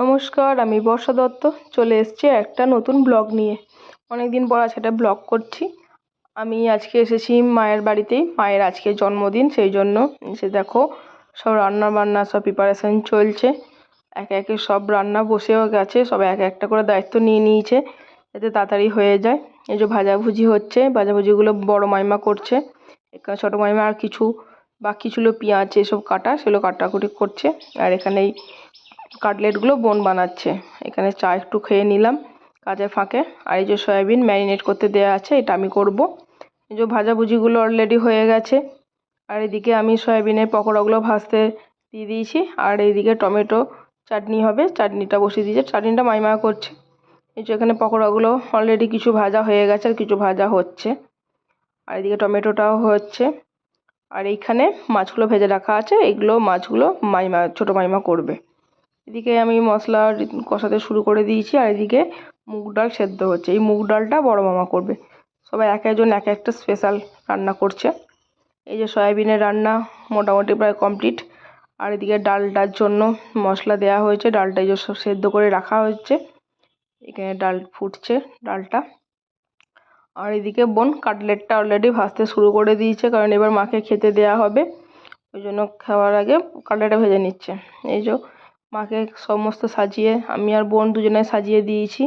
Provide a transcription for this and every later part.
নমস্কার, আমি বর্ষা দত্ত চলে এসেছি একটা নতুন ব্লগ নিয়ে। অনেক দিন পর আজ একটা ব্লগ করছি। আমি আজকে এসেছি মায়ের বাড়িতেই, মায়ের আজকে জন্মদিন, সেই জন্য এসে দেখো সব রান্না বান্না সব প্রিপারেশন চলছে। একে একে সব রান্না বসেও গেছে, সব এক একটা করে দায়িত্ব নিয়ে নিয়েছে যাতে তাড়াতাড়ি হয়ে যায়। এই যে ভাজাভুজি হচ্ছে, ভাজাভুজিগুলো বড় মাইমা করছে, এখানে ছোটো মাইমা আর কিছু বাকি ছিল পেঁয়াজ এসব কাটা, সেগুলো কাটাকুটি করছে। আর এখানে কাটলেটগুলো বোন বানাচ্ছে। এখানে চা একটু খেয়ে নিলাম কাজের ফাঁকে। আর এই যে সয়াবিন ম্যারিনেট করতে দেওয়া আছে, এটা আমি করব। এই যে ভাজাভুজিগুলো অলরেডি হয়ে গেছে। আর এদিকে আমি সয়াবিনের পকোড়াগুলো ভাজতে দিয়ে দিয়েছি। আর এইদিকে টমেটো চাটনি হবে, চাটনিটা বসিয়ে দিয়েছে, চাটনিটা মাইমা করছে। এই যে এখানে পকোড়াগুলো অলরেডি কিছু ভাজা হয়ে গেছে আর কিছু ভাজা হচ্ছে। আর এদিকে টমেটোটাও হচ্ছে। আর এইখানে মাছগুলো ভেজে রাখা আছে, এগুলো মাছগুলো মাইমা ছোটো মাইমা করবে। এদিকে আমি মশলা কষাতে শুরু করে দিয়েছি। আর এদিকে মুগ ডাল সেদ্ধ হচ্ছে, এই মুগ ডালটা বড় মামা করবে। সবাই এক একজন এক একটা স্পেশাল রান্না করছে। এই যে সয়াবিনের রান্না মোটামুটি প্রায় কমপ্লিট। আর এদিকে ডালটার জন্য মশলা দেওয়া হয়েছে, ডালটা এই যে সব সেদ্ধ করে রাখা হচ্ছে। এখানে ডাল ফুটছে, ডালটা। আর এদিকে বোন কাটলেটটা অলরেডি ভাজতে শুরু করে দিয়েছে, কারণ এবার মাকে খেতে দেওয়া হবে, ওই জন্য খাওয়ার আগে কাটলেটটা ভেজে নিচ্ছে। এই যে মাকে সমস্ত সাজিয়ে আমি আর বোন দুজনে সাজিয়ে দিয়েছি।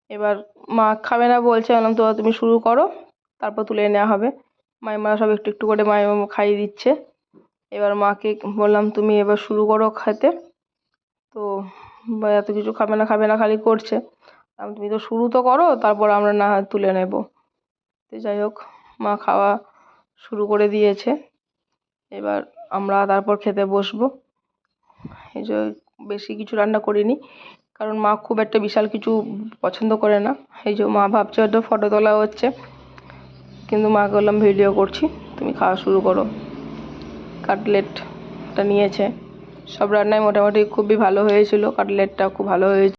এবার মা খাবে না বলছে, বললাম তো তুমি শুরু করো, তারপর তুলে নেওয়া হবে। মাইমা সব একটু একটু করে মাইমা খাইয়ে দিচ্ছে। এবার মাকে বললাম তুমি এবার শুরু করো খেতে। তো এত কিছু খাবে না খালি করছে। তুমি তো শুরু তো করো, তারপর আমরা না হয় তুলে নেব। তো যাই হোক, মা খাওয়া শুরু করে দিয়েছে। এবার আমরা তারপর খেতে বসবো। এই যে বেশি কিছু রান্না করিনি, কারণ মা খুব একটা বিশাল কিছু পছন্দ করে না। এই যে মা ভাবছে হয়তো ফটো তোলা হচ্ছে, কিন্তু মাকে বললাম ভিডিও করছি, তুমি খাওয়া শুরু করো। কাটলেটটা নিয়েছে, সব রান্নাই মোটামুটি খুবই ভালো হয়েছিল, কাটলেটটা খুব ভালো হয়েছে।